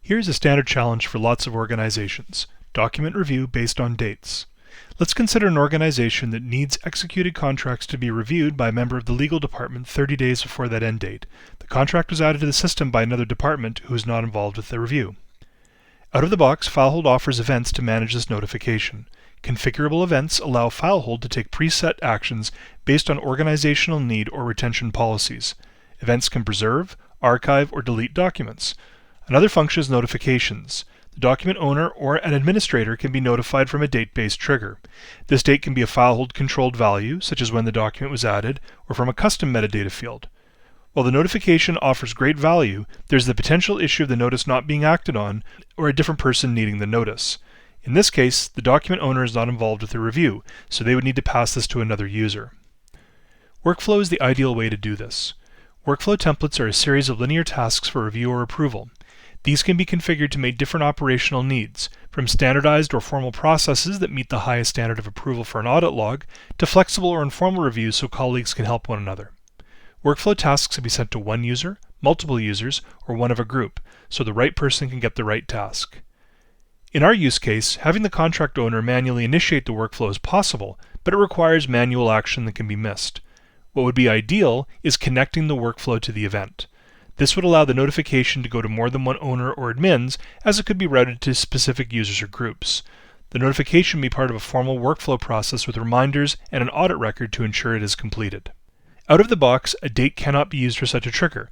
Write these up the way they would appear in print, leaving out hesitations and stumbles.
Here's a standard challenge for lots of organizations: document review based on dates. Let's consider an organization that needs executed contracts to be reviewed by a member of the legal department 30 days before that end date. The contract was added to the system by another department who is not involved with the review. Out of the box, FileHold offers events to manage this notification. Configurable events allow FileHold to take preset actions based on organizational need or retention policies. Events can preserve, archive, or delete documents. Another function is notifications. The document owner or an administrator can be notified from a date-based trigger. This date can be a FileHold controlled value, such as when the document was added, or from a custom metadata field. While the notification offers great value, there's the potential issue of the notice not being acted on, or a different person needing the notice. In this case, the document owner is not involved with the review, so they would need to pass this to another user. Workflow is the ideal way to do this. Workflow templates are a series of linear tasks for review or approval. These can be configured to meet different operational needs, from standardized or formal processes that meet the highest standard of approval for an audit log, to flexible or informal reviews so colleagues can help one another. Workflow tasks can be sent to one user, multiple users, or one of a group, so the right person can get the right task. In our use case, having the contract owner manually initiate the workflow is possible, but it requires manual action that can be missed. What would be ideal is connecting the workflow to the event. This would allow the notification to go to more than one owner or admins, as it could be routed to specific users or groups. The notification may be part of a formal workflow process with reminders and an audit record to ensure it is completed. Out of the box, a date cannot be used for such a trigger,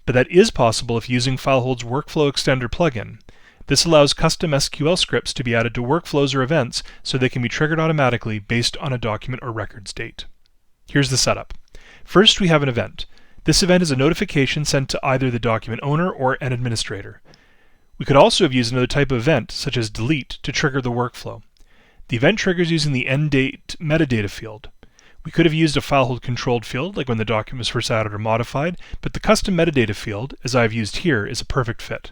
but that is possible if using FileHold's Workflow Extender plugin. This allows custom SQL scripts to be added to workflows or events so they can be triggered automatically based on a document or record's date. Here's the setup. First, we have an event. This event is a notification sent to either the document owner or an administrator. We could also have used another type of event, such as delete, to trigger the workflow. The event triggers using the end date metadata field. We could have used a FileHold controlled field, like when the document was first added or modified, but the custom metadata field, as I've used here, is a perfect fit.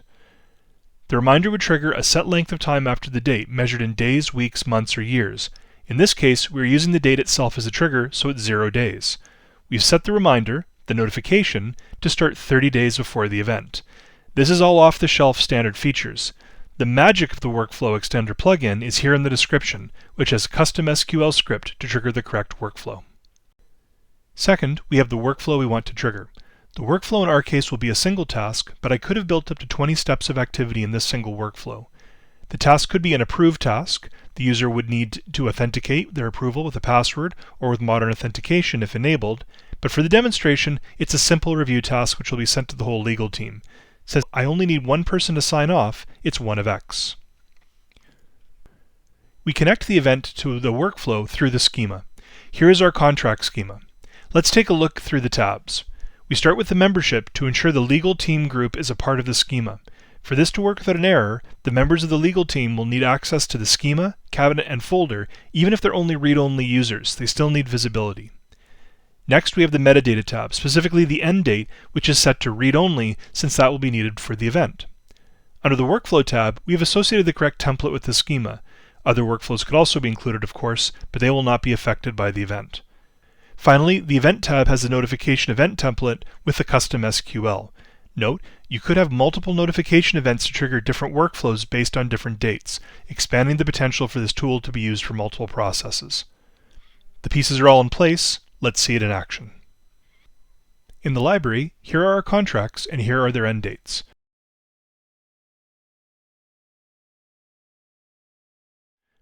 The reminder would trigger a set length of time after the date, measured in days, weeks, months, or years. In this case, we're using the date itself as a trigger, so it's 0 days. We've set the reminder, the notification, to start 30 days before the event. This is all off-the-shelf standard features. The magic of the Workflow Extender plugin is here in the description, which has a custom SQL script to trigger the correct workflow. Second, we have the workflow we want to trigger. The workflow in our case will be a single task, but I could have built up to 20 steps of activity in this single workflow. The task could be an approved task. The user would need to authenticate their approval with a password or with modern authentication if enabled, but for the demonstration, it's a simple review task which will be sent to the whole legal team. Since I only need one person to sign off, it's 1 of X. We connect the event to the workflow through the schema. Here is our contract schema. Let's take a look through the tabs. We start with the membership to ensure the legal team group is a part of the schema. For this to work without an error, the members of the legal team will need access to the schema, cabinet, and folder, even if they're only read-only users. They still need visibility. Next, we have the metadata tab, specifically the end date, which is set to read-only since that will be needed for the event. Under the Workflow tab, we have associated the correct template with the schema. Other workflows could also be included, of course, but they will not be affected by the event. Finally, the Event tab has the notification event template with the custom SQL. Note, you could have multiple notification events to trigger different workflows based on different dates, expanding the potential for this tool to be used for multiple processes. The pieces are all in place. Let's see it in action. In the library, here are our contracts and here are their end dates.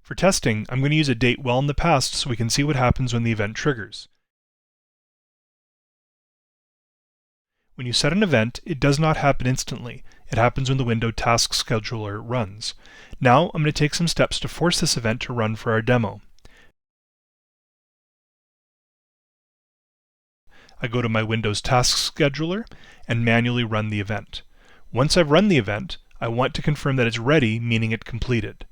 For testing, I'm going to use a date well in the past so we can see what happens when the event triggers. When you set an event, it does not happen instantly. It happens when the window Task Scheduler runs. Now I'm going to take some steps to force this event to run for our demo. I go to my Windows Task Scheduler and manually run the event. Once I've run the event, I want to confirm that it's ready, meaning it completed.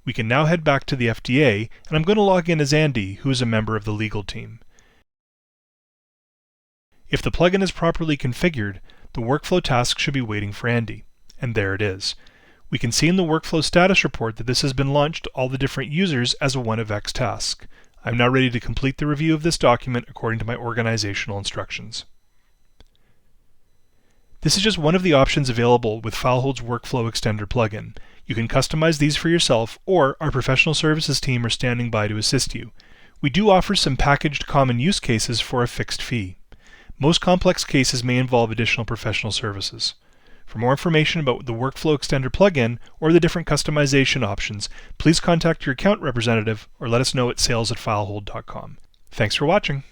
We can now head back to the FDA, and I'm going to log in as Andy, who is a member of the legal team. If the plugin is properly configured, the workflow task should be waiting for Andy. And there it is. We can see in the workflow status report that this has been launched to all the different users as a 1 of X task. I'm now ready to complete the review of this document according to my organizational instructions. This is just one of the options available with FileHold's Workflow Extender plugin. You can customize these for yourself, or our professional services team are standing by to assist you. We do offer some packaged common use cases for a fixed fee. Most complex cases may involve additional professional services. For more information about the Workflow Extender plugin or the different customization options, please contact your account representative or let us know at sales@filehold.com. Thanks for watching.